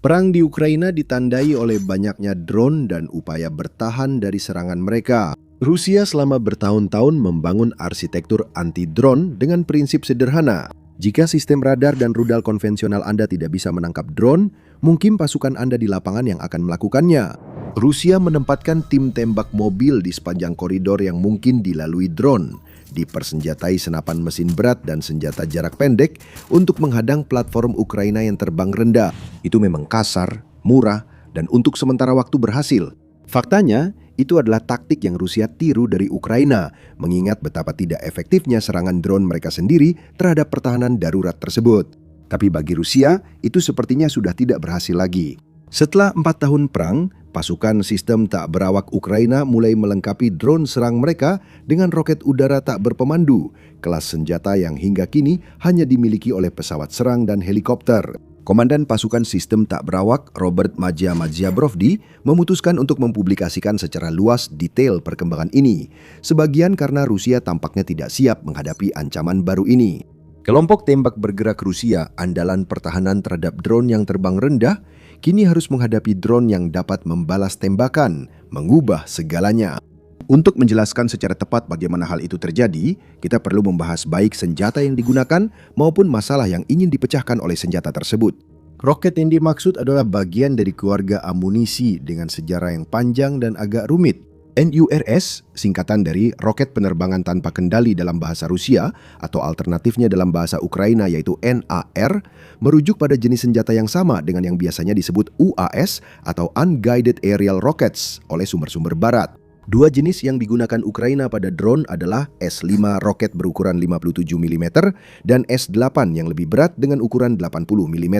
Perang di Ukraina ditandai oleh banyaknya drone dan upaya bertahan dari serangan mereka. Rusia selama bertahun-tahun membangun arsitektur anti-drone dengan prinsip sederhana. Jika sistem radar dan rudal konvensional Anda tidak bisa menangkap drone, mungkin pasukan Anda di lapangan yang akan melakukannya. Rusia menempatkan tim tembak mobil di sepanjang koridor yang mungkin dilalui drone, dipersenjatai senapan mesin berat dan senjata jarak pendek untuk menghadang platform Ukraina yang terbang rendah. Itu memang kasar, murah, dan untuk sementara waktu berhasil. Faktanya, itu adalah taktik yang Rusia tiru dari Ukraina, mengingat betapa tidak efektifnya serangan drone mereka sendiri terhadap pertahanan darurat tersebut. Tapi bagi Rusia, itu sepertinya sudah tidak berhasil lagi. Setelah 4 tahun perang, pasukan sistem tak berawak Ukraina mulai melengkapi drone serang mereka dengan roket udara tak berpemandu, kelas senjata yang hingga kini hanya dimiliki oleh pesawat serang dan helikopter. Komandan pasukan sistem tak berawak, Robert Madziabrovdi, memutuskan untuk mempublikasikan secara luas detail perkembangan ini, sebagian karena Rusia tampaknya tidak siap menghadapi ancaman baru ini. Kelompok tembak bergerak Rusia, andalan pertahanan terhadap drone yang terbang rendah, kini harus menghadapi drone yang dapat membalas tembakan, mengubah segalanya. Untuk menjelaskan secara tepat bagaimana hal itu terjadi, kita perlu membahas baik senjata yang digunakan maupun masalah yang ingin dipecahkan oleh senjata tersebut. Roket yang dimaksud adalah bagian dari keluarga amunisi dengan sejarah yang panjang dan agak rumit. NURS, singkatan dari Roket Penerbangan Tanpa Kendali dalam bahasa Rusia, atau alternatifnya dalam bahasa Ukraina yaitu NAR, merujuk pada jenis senjata yang sama dengan yang biasanya disebut UAS atau Unguided Aerial Rockets oleh sumber-sumber barat. Dua jenis yang digunakan Ukraina pada drone adalah S-5 roket berukuran 57 mm dan S-8 yang lebih berat dengan ukuran 80 mm.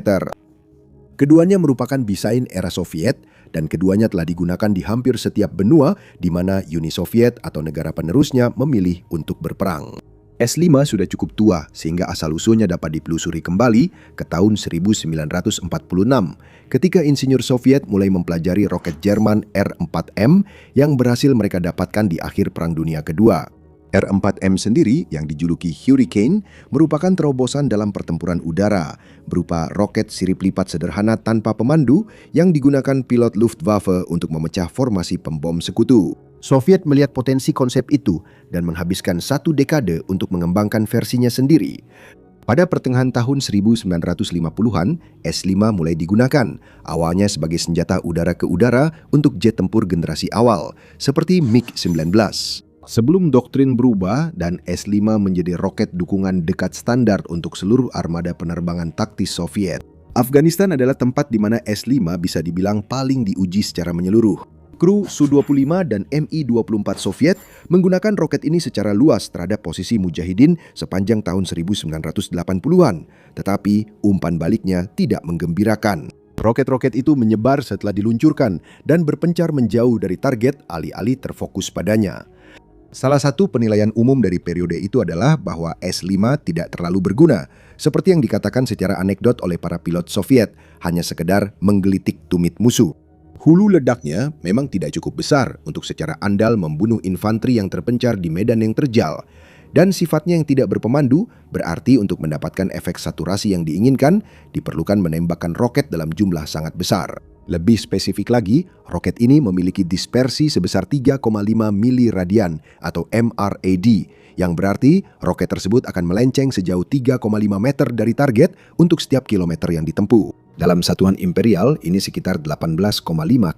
Keduanya merupakan desain era Soviet dan keduanya telah digunakan di hampir setiap benua di mana Uni Soviet atau negara penerusnya memilih untuk berperang. S-5 sudah cukup tua sehingga asal-usulnya dapat ditelusuri kembali ke tahun 1946 ketika insinyur Soviet mulai mempelajari roket Jerman R-4M yang berhasil mereka dapatkan di akhir Perang Dunia Kedua. R-4M sendiri yang dijuluki Hurricane merupakan terobosan dalam pertempuran udara berupa roket sirip lipat sederhana tanpa pemandu yang digunakan pilot Luftwaffe untuk memecah formasi pembom sekutu. Soviet melihat potensi konsep itu dan menghabiskan 1 dekade untuk mengembangkan versinya sendiri. Pada pertengahan tahun 1950-an, S-5 mulai digunakan, awalnya sebagai senjata udara ke udara untuk jet tempur generasi awal, seperti MiG-19. Sebelum doktrin berubah dan S-5 menjadi roket dukungan dekat standar untuk seluruh armada penerbangan taktis Soviet. Afghanistan adalah tempat di mana S-5 bisa dibilang paling diuji secara menyeluruh. Kru Su-25 dan Mi-24 Soviet menggunakan roket ini secara luas terhadap posisi mujahidin sepanjang tahun 1980-an, tetapi umpan baliknya tidak menggembirakan. Roket-roket itu menyebar setelah diluncurkan dan berpencar menjauh dari target alih-alih terfokus padanya. Salah satu penilaian umum dari periode itu adalah bahwa S-5 tidak terlalu berguna, seperti yang dikatakan secara anekdot oleh para pilot Soviet, hanya sekedar menggelitik tumit musuh. Hulu ledaknya memang tidak cukup besar untuk secara andal membunuh infanteri yang terpencar di medan yang terjal, dan sifatnya yang tidak berpemandu berarti untuk mendapatkan efek saturasi yang diinginkan, diperlukan menembakkan roket dalam jumlah sangat besar. Lebih spesifik lagi, roket ini memiliki dispersi sebesar 3,5 miliradian atau MRAD, yang berarti roket tersebut akan melenceng sejauh 3,5 meter dari target untuk setiap kilometer yang ditempuh. Dalam satuan imperial, ini sekitar 18,5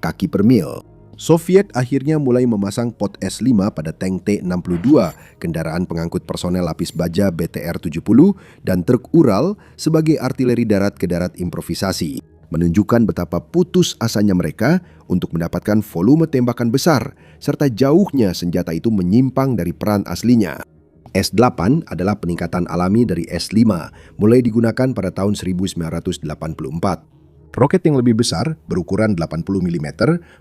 kaki per mil. Soviet akhirnya mulai memasang pot S-5 pada tank T-62, kendaraan pengangkut personel lapis baja BTR-70, dan truk Ural sebagai artileri darat ke darat improvisasi, menunjukkan betapa putus asanya mereka untuk mendapatkan volume tembakan besar, serta jauhnya senjata itu menyimpang dari peran aslinya. S-8 adalah peningkatan alami dari S-5, mulai digunakan pada tahun 1984. Roket yang lebih besar, berukuran 80 mm,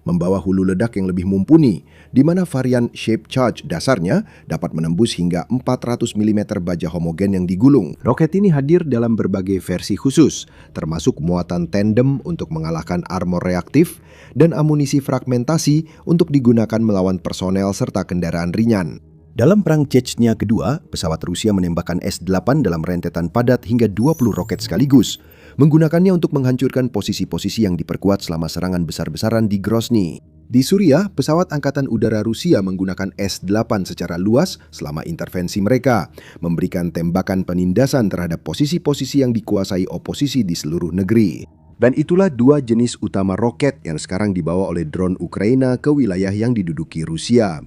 membawa hulu ledak yang lebih mumpuni, di mana varian shape charge dasarnya dapat menembus hingga 400 mm baja homogen yang digulung. Roket ini hadir dalam berbagai versi khusus, termasuk muatan tandem untuk mengalahkan armor reaktif dan amunisi fragmentasi untuk digunakan melawan personel serta kendaraan ringan. Dalam Perang Chechnya Kedua, pesawat Rusia menembakkan S-8 dalam rentetan padat hingga 20 roket sekaligus. menggunakannya untuk menghancurkan posisi-posisi yang diperkuat selama serangan besar-besaran di Grozny. Di Suriah, pesawat Angkatan Udara Rusia menggunakan S-8 secara luas selama intervensi mereka, memberikan tembakan penindasan terhadap posisi-posisi yang dikuasai oposisi di seluruh negeri. Dan itulah dua jenis utama roket yang sekarang dibawa oleh drone Ukraina ke wilayah yang diduduki Rusia.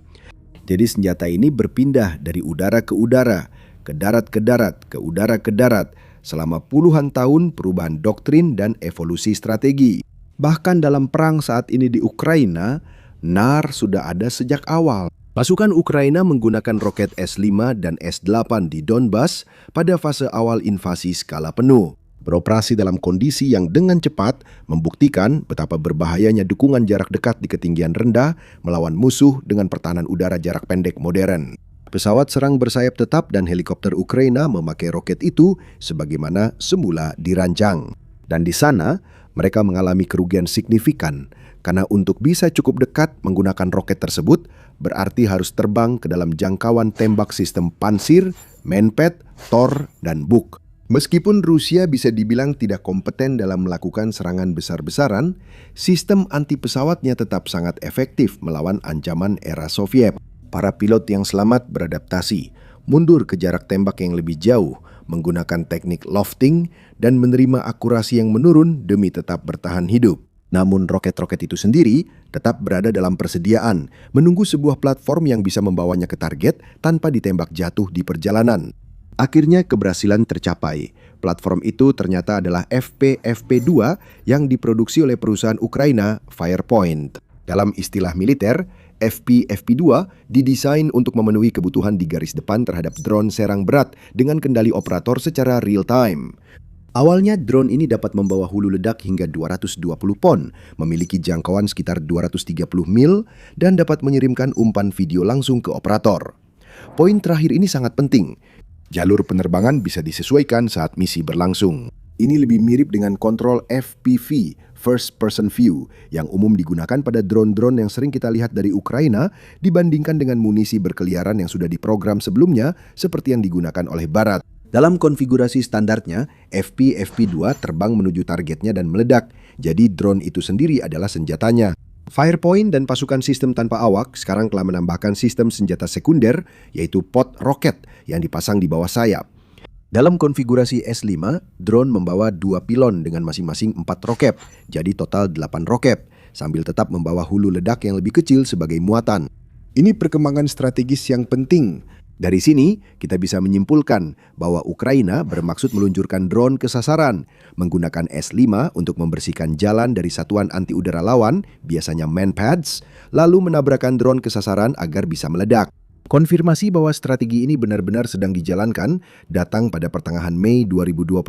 Jadi senjata ini berpindah dari udara ke udara, ke darat ke darat, ke udara ke darat, selama puluhan tahun perubahan doktrin dan evolusi strategi. Bahkan dalam perang saat ini di Ukraina, NAR sudah ada sejak awal. Pasukan Ukraina menggunakan roket S-5 dan S-8 di Donbas pada fase awal invasi skala penuh. Beroperasi dalam kondisi yang dengan cepat membuktikan betapa berbahayanya dukungan jarak dekat di ketinggian rendah melawan musuh dengan pertahanan udara jarak pendek modern. Pesawat serang bersayap tetap dan helikopter Ukraina memakai roket itu sebagaimana semula dirancang. Dan di sana, mereka mengalami kerugian signifikan karena untuk bisa cukup dekat menggunakan roket tersebut berarti harus terbang ke dalam jangkauan tembak sistem Pansir, Manpad, Tor, dan Buk. Meskipun Rusia bisa dibilang tidak kompeten dalam melakukan serangan besar-besaran, sistem anti pesawatnya tetap sangat efektif melawan ancaman era Soviet. Para pilot yang selamat beradaptasi, mundur ke jarak tembak yang lebih jauh, menggunakan teknik lofting dan menerima akurasi yang menurun demi tetap bertahan hidup. Namun roket-roket itu sendiri tetap berada dalam persediaan, menunggu sebuah platform yang bisa membawanya ke target tanpa ditembak jatuh di perjalanan. Akhirnya keberhasilan tercapai. Platform itu ternyata adalah FP-FP2 yang diproduksi oleh perusahaan Ukraina Firepoint. Dalam istilah militer, FP-FP2 didesain untuk memenuhi kebutuhan di garis depan terhadap drone serang berat dengan kendali operator secara real-time. Awalnya drone ini dapat membawa hulu ledak hingga 220 pon, memiliki jangkauan sekitar 230 mil, dan dapat mengirimkan umpan video langsung ke operator. Poin terakhir ini sangat penting. Jalur penerbangan bisa disesuaikan saat misi berlangsung. Ini lebih mirip dengan kontrol FPV, First Person View, yang umum digunakan pada drone-drone yang sering kita lihat dari Ukraina dibandingkan dengan munisi berkeliaran yang sudah diprogram sebelumnya seperti yang digunakan oleh Barat. Dalam konfigurasi standarnya, FP-FP2 terbang menuju targetnya dan meledak, jadi drone itu sendiri adalah senjatanya. Firepoint dan pasukan sistem tanpa awak sekarang telah menambahkan sistem senjata sekunder, yaitu pod roket yang dipasang di bawah sayap. Dalam konfigurasi S-5, drone membawa 2 pilon dengan masing-masing 4 roket, jadi total 8 roket, sambil tetap membawa hulu ledak yang lebih kecil sebagai muatan. Ini perkembangan strategis yang penting. Dari sini, kita bisa menyimpulkan bahwa Ukraina bermaksud meluncurkan drone ke sasaran, menggunakan S-5 untuk membersihkan jalan dari satuan anti udara lawan, biasanya manpads, lalu menabrakkan drone ke sasaran agar bisa meledak. Konfirmasi bahwa strategi ini benar-benar sedang dijalankan datang pada pertengahan Mei 2026.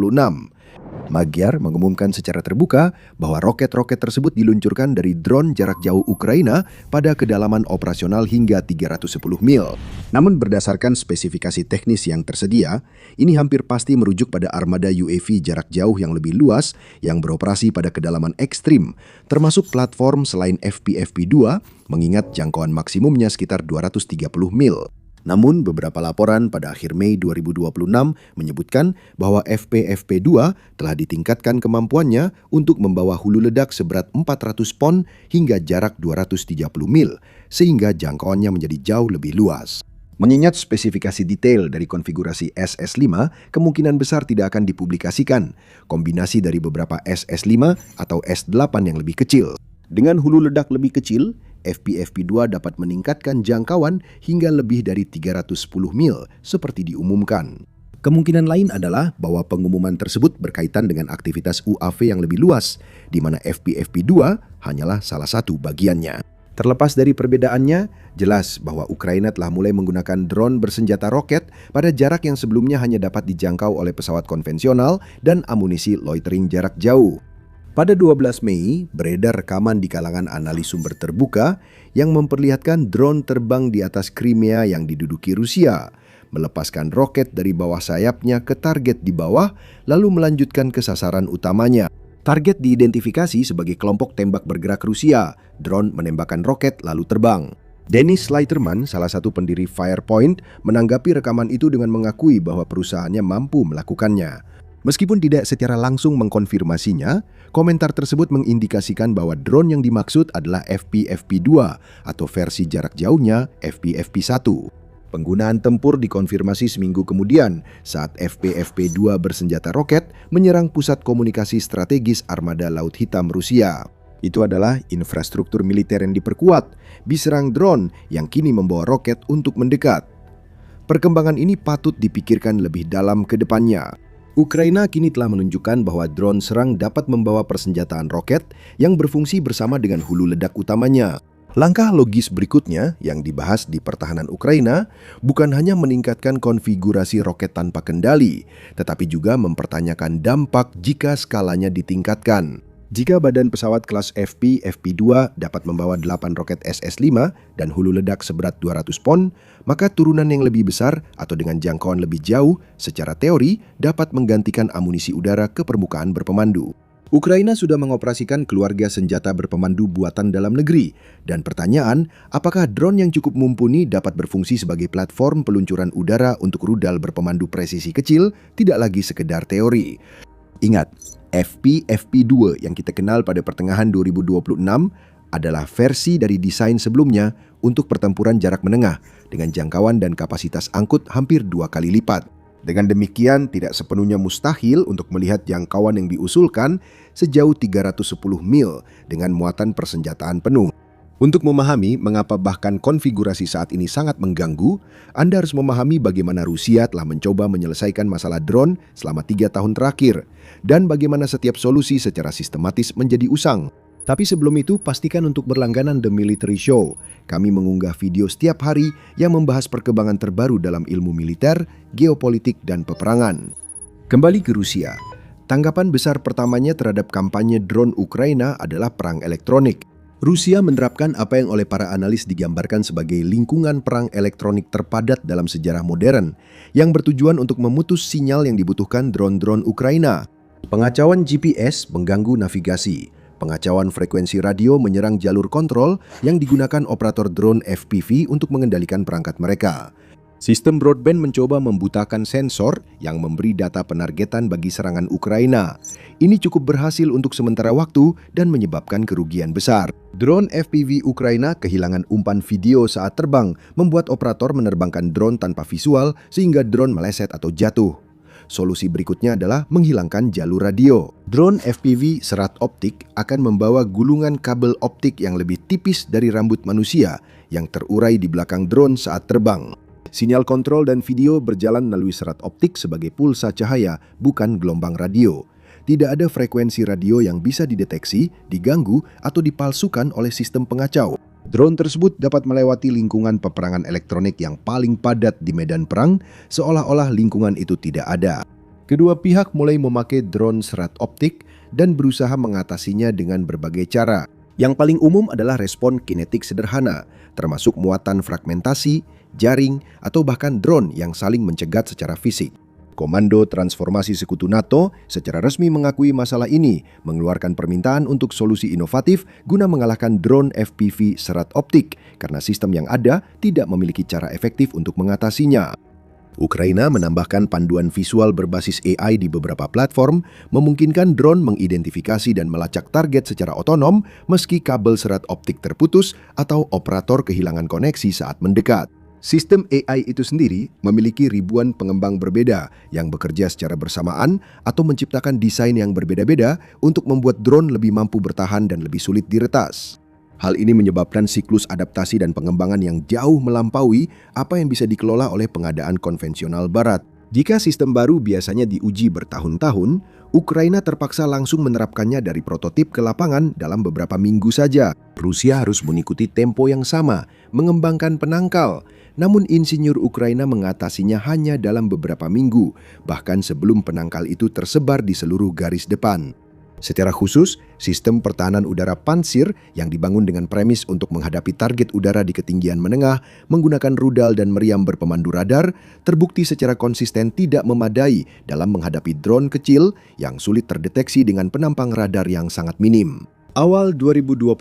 Magyar mengumumkan secara terbuka bahwa roket-roket tersebut diluncurkan dari drone jarak jauh Ukraina pada kedalaman operasional hingga 310 mil. Namun berdasarkan spesifikasi teknis yang tersedia, ini hampir pasti merujuk pada armada UAV jarak jauh yang lebih luas yang beroperasi pada kedalaman ekstrim, termasuk platform selain FP-FP2, mengingat jangkauan maksimumnya sekitar 230 mil. Namun, beberapa laporan pada akhir Mei 2026 menyebutkan bahwa FP-FP2 telah ditingkatkan kemampuannya untuk membawa hulu ledak seberat 400 pon hingga jarak 230 mil, sehingga jangkauannya menjadi jauh lebih luas. Mengingat spesifikasi detail dari konfigurasi SS-5, kemungkinan besar tidak akan dipublikasikan, kombinasi dari beberapa SS-5 atau S-8 yang lebih kecil. Dengan hulu ledak lebih kecil, FP-FP2 dapat meningkatkan jangkauan hingga lebih dari 310 mil seperti diumumkan. Kemungkinan lain adalah bahwa pengumuman tersebut berkaitan dengan aktivitas UAV yang lebih luas, di mana FP-FP2 hanyalah salah satu bagiannya. Terlepas dari perbedaannya, jelas bahwa Ukraina telah mulai menggunakan drone bersenjata roket pada jarak yang sebelumnya hanya dapat dijangkau oleh pesawat konvensional dan amunisi loitering jarak jauh. Pada 12 Mei, beredar rekaman di kalangan analis sumber terbuka yang memperlihatkan drone terbang di atas Crimea yang diduduki Rusia, melepaskan roket dari bawah sayapnya ke target di bawah, lalu melanjutkan ke sasaran utamanya. Target diidentifikasi sebagai kelompok tembak bergerak Rusia. Drone menembakkan roket lalu terbang. Dennis Leiterman, salah satu pendiri Firepoint, menanggapi rekaman itu dengan mengakui bahwa perusahaannya mampu melakukannya. Meskipun tidak secara langsung mengkonfirmasinya, komentar tersebut mengindikasikan bahwa drone yang dimaksud adalah FPV-2 atau versi jarak jauhnya FPV-1. Penggunaan tempur dikonfirmasi seminggu kemudian saat FPV-2 bersenjata roket menyerang pusat komunikasi strategis armada Laut Hitam Rusia. Itu adalah infrastruktur militer yang diperkuat, diserang drone yang kini membawa roket untuk mendekat. Perkembangan ini patut dipikirkan lebih dalam ke depannya. Ukraina kini telah menunjukkan bahwa drone serang dapat membawa persenjataan roket yang berfungsi bersama dengan hulu ledak utamanya. Langkah logis berikutnya yang dibahas di pertahanan Ukraina bukan hanya meningkatkan konfigurasi roket tanpa kendali, tetapi juga mempertanyakan dampak jika skalanya ditingkatkan. Jika badan pesawat kelas FPV-2 dapat membawa 8 roket SS-5 dan hulu ledak seberat 200 pon, maka turunan yang lebih besar atau dengan jangkauan lebih jauh secara teori dapat menggantikan amunisi udara ke permukaan berpemandu. Ukraina sudah mengoperasikan keluarga senjata berpemandu buatan dalam negeri, dan pertanyaan, apakah drone yang cukup mumpuni dapat berfungsi sebagai platform peluncuran udara untuk rudal berpemandu presisi kecil tidak lagi sekedar teori. Ingat, FPV-2 yang kita kenal pada pertengahan 2026 adalah versi dari desain sebelumnya untuk pertempuran jarak menengah dengan jangkauan dan kapasitas angkut hampir 2 kali lipat. Dengan demikian, tidak sepenuhnya mustahil untuk melihat jangkauan yang diusulkan sejauh 310 mil dengan muatan persenjataan penuh. Untuk memahami mengapa bahkan konfigurasi saat ini sangat mengganggu, Anda harus memahami bagaimana Rusia telah mencoba menyelesaikan masalah drone selama 3 tahun terakhir, dan bagaimana setiap solusi secara sistematis menjadi usang. Tapi sebelum itu, pastikan untuk berlangganan The Military Show. Kami mengunggah video setiap hari yang membahas perkembangan terbaru dalam ilmu militer, geopolitik, dan peperangan. Kembali ke Rusia. Tanggapan besar pertamanya terhadap kampanye drone Ukraina adalah perang elektronik. Rusia menerapkan apa yang oleh para analis digambarkan sebagai lingkungan perang elektronik terpadat dalam sejarah modern, yang bertujuan untuk memutus sinyal yang dibutuhkan drone-drone Ukraina. Pengacauan GPS mengganggu navigasi. Pengacauan frekuensi radio menyerang jalur kontrol yang digunakan operator drone FPV untuk mengendalikan perangkat mereka. Sistem broadband mencoba membutakan sensor yang memberi data penargetan bagi serangan Ukraina. Ini cukup berhasil untuk sementara waktu dan menyebabkan kerugian besar. Drone FPV Ukraina kehilangan umpan video saat terbang, membuat operator menerbangkan drone tanpa visual sehingga drone meleset atau jatuh. Solusi berikutnya adalah menghilangkan jalur radio. Drone FPV serat optik akan membawa gulungan kabel optik yang lebih tipis dari rambut manusia yang terurai di belakang drone saat terbang. Sinyal kontrol dan video berjalan melalui serat optik sebagai pulsa cahaya, bukan gelombang radio. Tidak ada frekuensi radio yang bisa dideteksi, diganggu, atau dipalsukan oleh sistem pengacau. Drone tersebut dapat melewati lingkungan peperangan elektronik yang paling padat di medan perang, seolah-olah lingkungan itu tidak ada. Kedua pihak mulai memakai drone serat optik dan berusaha mengatasinya dengan berbagai cara. Yang paling umum adalah respon kinetik sederhana, termasuk muatan fragmentasi, jaring, atau bahkan drone yang saling mencegat secara fisik. Komando Transformasi Sekutu NATO secara resmi mengakui masalah ini, mengeluarkan permintaan untuk solusi inovatif guna mengalahkan drone FPV serat optik karena sistem yang ada tidak memiliki cara efektif untuk mengatasinya. Ukraina menambahkan panduan visual berbasis AI di beberapa platform, memungkinkan drone mengidentifikasi dan melacak target secara otonom meski kabel serat optik terputus atau operator kehilangan koneksi saat mendekat. Sistem AI itu sendiri memiliki ribuan pengembang berbeda yang bekerja secara bersamaan atau menciptakan desain yang berbeda-beda untuk membuat drone lebih mampu bertahan dan lebih sulit diretas. Hal ini menyebabkan siklus adaptasi dan pengembangan yang jauh melampaui apa yang bisa dikelola oleh pengadaan konvensional Barat. Jika sistem baru biasanya diuji bertahun-tahun, Ukraina terpaksa langsung menerapkannya dari prototip ke lapangan dalam beberapa minggu saja. Rusia harus mengikuti tempo yang sama, mengembangkan penangkal. Namun insinyur Ukraina mengatasinya hanya dalam beberapa minggu, bahkan sebelum penangkal itu tersebar di seluruh garis depan. Secara khusus, sistem pertahanan udara Pansir yang dibangun dengan premis untuk menghadapi target udara di ketinggian menengah menggunakan rudal dan meriam berpemandu radar terbukti secara konsisten tidak memadai dalam menghadapi drone kecil yang sulit terdeteksi dengan penampang radar yang sangat minim. Awal 2026,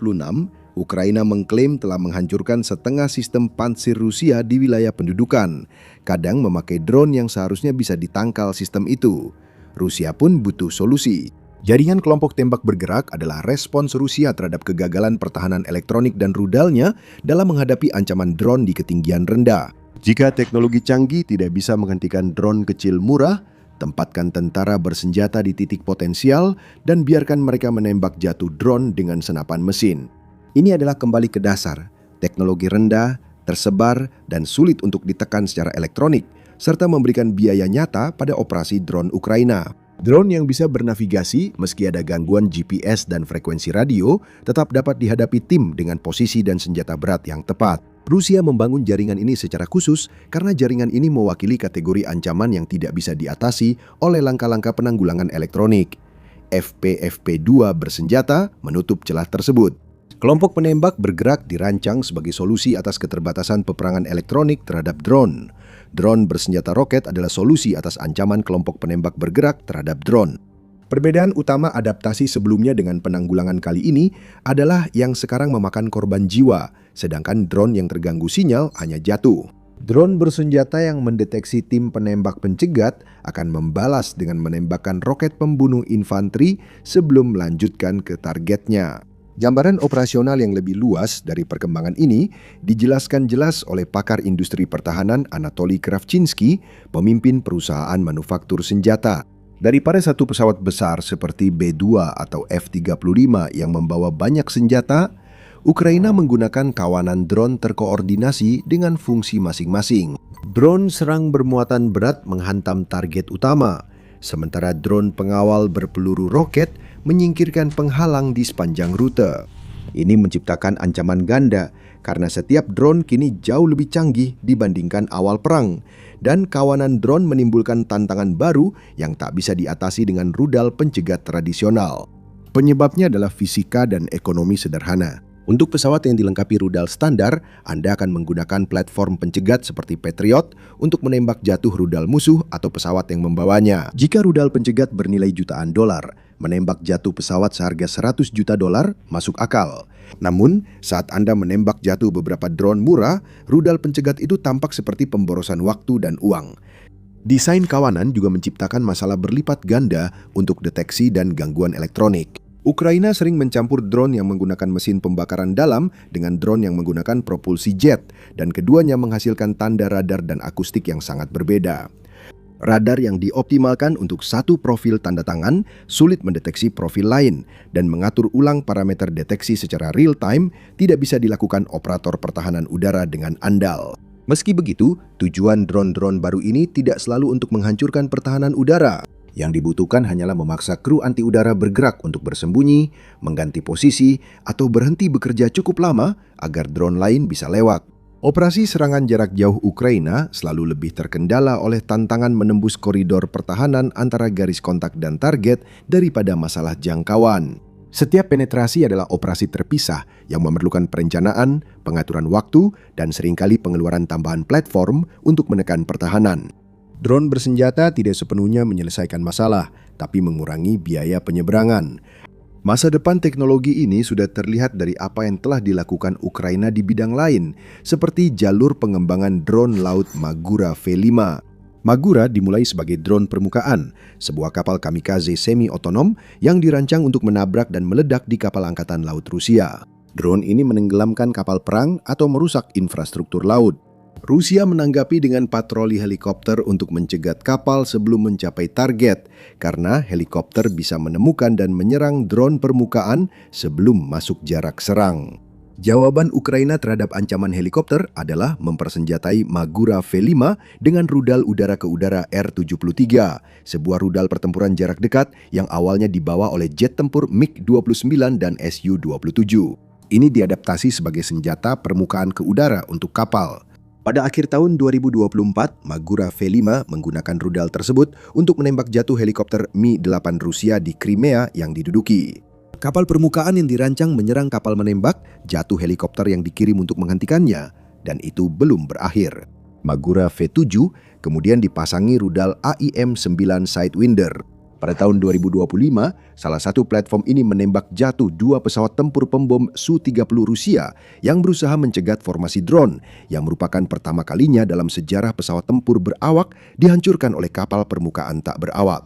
Ukraina mengklaim telah menghancurkan setengah sistem Pansir Rusia di wilayah pendudukan, kadang memakai drone yang seharusnya bisa ditangkal sistem itu. Rusia pun butuh solusi. Jaringan kelompok tembak bergerak adalah respons Rusia terhadap kegagalan pertahanan elektronik dan rudalnya dalam menghadapi ancaman drone di ketinggian rendah. Jika teknologi canggih tidak bisa menghentikan drone kecil murah, tempatkan tentara bersenjata di titik potensial dan biarkan mereka menembak jatuh drone dengan senapan mesin. Ini adalah kembali ke dasar, teknologi rendah, tersebar, dan sulit untuk ditekan secara elektronik, serta memberikan biaya nyata pada operasi drone Ukraina. Drone yang bisa bernavigasi meski ada gangguan GPS dan frekuensi radio tetap dapat dihadapi tim dengan posisi dan senjata berat yang tepat. Rusia membangun jaringan ini secara khusus karena jaringan ini mewakili kategori ancaman yang tidak bisa diatasi oleh langkah-langkah penanggulangan elektronik. FPFP-2 bersenjata menutup celah tersebut. Kelompok penembak bergerak dirancang sebagai solusi atas keterbatasan peperangan elektronik terhadap drone. Drone bersenjata roket adalah solusi atas ancaman kelompok penembak bergerak terhadap drone. Perbedaan utama adaptasi sebelumnya dengan penanggulangan kali ini adalah yang sekarang memakan korban jiwa, sedangkan drone yang terganggu sinyal hanya jatuh. Drone bersenjata yang mendeteksi tim penembak pencegat akan membalas dengan menembakkan roket pembunuh infanteri sebelum melanjutkan ke targetnya. Gambaran operasional yang lebih luas dari perkembangan ini dijelaskan jelas oleh pakar industri pertahanan Anatoly Kravchinsky, pemimpin perusahaan manufaktur senjata. Daripada satu pesawat besar seperti B-2 atau F-35 yang membawa banyak senjata, Ukraina menggunakan kawanan drone terkoordinasi dengan fungsi masing-masing. Drone serang bermuatan berat menghantam target utama, sementara drone pengawal berpeluru roket menyingkirkan penghalang di sepanjang rute. Ini menciptakan ancaman ganda karena setiap drone kini jauh lebih canggih dibandingkan awal perang, dan kawanan drone menimbulkan tantangan baru yang tak bisa diatasi dengan rudal pencegat tradisional. Penyebabnya adalah fisika dan ekonomi sederhana. Untuk pesawat yang dilengkapi rudal standar, Anda akan menggunakan platform pencegat seperti Patriot untuk menembak jatuh rudal musuh atau pesawat yang membawanya. Jika rudal pencegat bernilai jutaan dolar, menembak jatuh pesawat seharga 100 juta dolar masuk akal. Namun, saat Anda menembak jatuh beberapa drone murah, rudal pencegat itu tampak seperti pemborosan waktu dan uang. Desain kawanan juga menciptakan masalah berlipat ganda untuk deteksi dan gangguan elektronik. Ukraina sering mencampur drone yang menggunakan mesin pembakaran dalam dengan drone yang menggunakan propulsi jet, dan keduanya menghasilkan tanda radar dan akustik yang sangat berbeda. Radar yang dioptimalkan untuk satu profil tanda tangan sulit mendeteksi profil lain, dan mengatur ulang parameter deteksi secara real-time tidak bisa dilakukan operator pertahanan udara dengan andal. Meski begitu, tujuan drone-drone baru ini tidak selalu untuk menghancurkan pertahanan udara. Yang dibutuhkan hanyalah memaksa kru anti udara bergerak untuk bersembunyi, mengganti posisi, atau berhenti bekerja cukup lama agar drone lain bisa lewat. Operasi serangan jarak jauh Ukraina selalu lebih terkendala oleh tantangan menembus koridor pertahanan antara garis kontak dan target daripada masalah jangkauan. Setiap penetrasi adalah operasi terpisah yang memerlukan perencanaan, pengaturan waktu, dan seringkali pengeluaran tambahan platform untuk menekan pertahanan. Drone bersenjata tidak sepenuhnya menyelesaikan masalah, tapi mengurangi biaya penyeberangan. Masa depan teknologi ini sudah terlihat dari apa yang telah dilakukan Ukraina di bidang lain, seperti jalur pengembangan drone laut Magura V5. Magura dimulai sebagai drone permukaan, sebuah kapal kamikaze semi-otonom yang dirancang untuk menabrak dan meledak di kapal angkatan laut Rusia. Drone ini menenggelamkan kapal perang atau merusak infrastruktur laut. Rusia menanggapi dengan patroli helikopter untuk mencegat kapal sebelum mencapai target, karena helikopter bisa menemukan dan menyerang drone permukaan sebelum masuk jarak serang. Jawaban Ukraina terhadap ancaman helikopter adalah mempersenjatai Magura V5 dengan rudal udara ke udara R-73, sebuah rudal pertempuran jarak dekat yang awalnya dibawa oleh jet tempur MiG-29 dan Su-27. Ini diadaptasi sebagai senjata permukaan ke udara untuk kapal. Pada akhir tahun 2024, Magura V5 menggunakan rudal tersebut untuk menembak jatuh helikopter Mi-8 Rusia di Crimea yang diduduki. Kapal permukaan yang dirancang menyerang kapal menembak, jatuh helikopter yang dikirim untuk menghentikannya, dan itu belum berakhir. Magura V7 kemudian dipasangi rudal AIM-9 Sidewinder. Pada tahun 2025, salah satu platform ini menembak jatuh dua pesawat tempur pembom Su-30 Rusia yang berusaha mencegat formasi drone, yang merupakan pertama kalinya dalam sejarah pesawat tempur berawak dihancurkan oleh kapal permukaan tak berawak.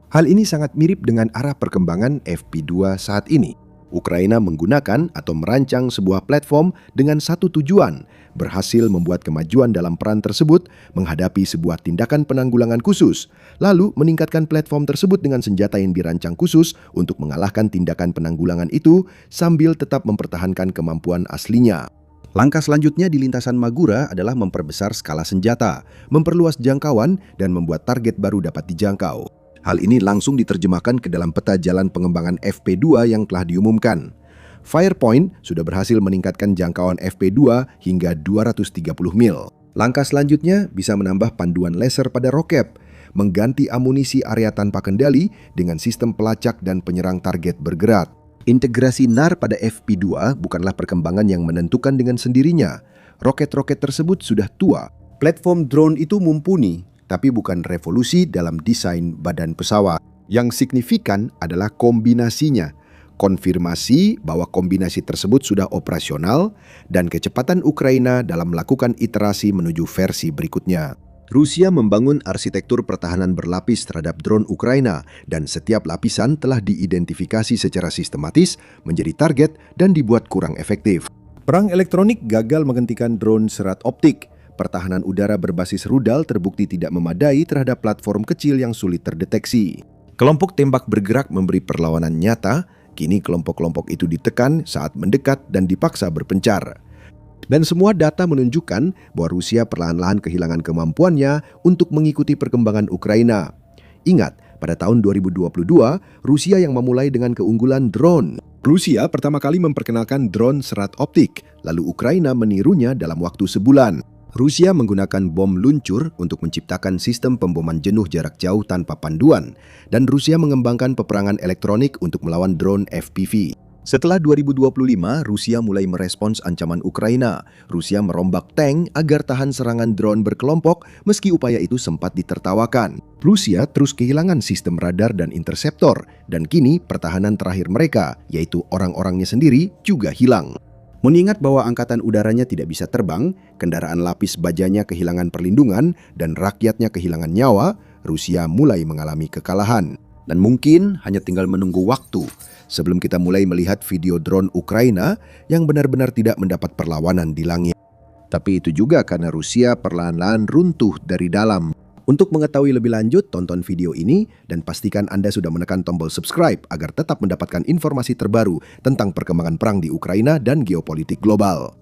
Hal ini sangat mirip dengan arah perkembangan FP2 saat ini. Ukraina menggunakan atau merancang sebuah platform dengan satu tujuan, berhasil membuat kemajuan dalam peran tersebut menghadapi sebuah tindakan penanggulangan khusus, lalu meningkatkan platform tersebut dengan senjata yang dirancang khusus untuk mengalahkan tindakan penanggulangan itu sambil tetap mempertahankan kemampuan aslinya. Langkah selanjutnya di lintasan Magura adalah memperbesar skala senjata, memperluas jangkauan, dan membuat target baru dapat dijangkau. Hal ini langsung diterjemahkan ke dalam peta jalan pengembangan FP2 yang telah diumumkan. Firepoint sudah berhasil meningkatkan jangkauan FP2 hingga 230 mil. Langkah selanjutnya bisa menambah panduan laser pada roket, mengganti amunisi area tanpa kendali dengan sistem pelacak dan penyerang target bergerak. Integrasi NAR pada FP2 bukanlah perkembangan yang menentukan dengan sendirinya. Roket-roket tersebut sudah tua. Platform drone itu mumpuni, tapi bukan revolusi dalam desain badan pesawat. Yang signifikan adalah kombinasinya. Konfirmasi bahwa kombinasi tersebut sudah operasional dan kecepatan Ukraina dalam melakukan iterasi menuju versi berikutnya. Rusia membangun arsitektur pertahanan berlapis terhadap drone Ukraina dan setiap lapisan telah diidentifikasi secara sistematis menjadi target dan dibuat kurang efektif. Perang elektronik gagal menghentikan drone serat optik. Pertahanan udara berbasis rudal terbukti tidak memadai terhadap platform kecil yang sulit terdeteksi. Kelompok tembak bergerak memberi perlawanan nyata, kini kelompok-kelompok itu ditekan saat mendekat dan dipaksa berpencar. Dan semua data menunjukkan bahwa Rusia perlahan-lahan kehilangan kemampuannya untuk mengikuti perkembangan Ukraina. Ingat, pada tahun 2022, Rusia yang memulai dengan keunggulan drone. Rusia pertama kali memperkenalkan drone serat optik, lalu Ukraina menirunya dalam waktu sebulan. Rusia menggunakan bom luncur untuk menciptakan sistem pemboman jenuh jarak jauh tanpa panduan, dan Rusia mengembangkan peperangan elektronik untuk melawan drone FPV. Setelah 2025, Rusia mulai merespons ancaman Ukraina. Rusia merombak tank agar tahan serangan drone berkelompok meski upaya itu sempat ditertawakan. Rusia terus kehilangan sistem radar dan interseptor, dan kini pertahanan terakhir mereka, yaitu orang-orangnya sendiri, juga hilang. Mengingat bahwa angkatan udaranya tidak bisa terbang, kendaraan lapis bajanya kehilangan perlindungan, dan rakyatnya kehilangan nyawa, Rusia mulai mengalami kekalahan. Dan mungkin hanya tinggal menunggu waktu sebelum kita mulai melihat video drone Ukraina yang benar-benar tidak mendapat perlawanan di langit. Tapi itu juga karena Rusia perlahan-lahan runtuh dari dalam. Untuk mengetahui lebih lanjut, tonton video ini dan pastikan Anda sudah menekan tombol subscribe agar tetap mendapatkan informasi terbaru tentang perkembangan perang di Ukraina dan geopolitik global.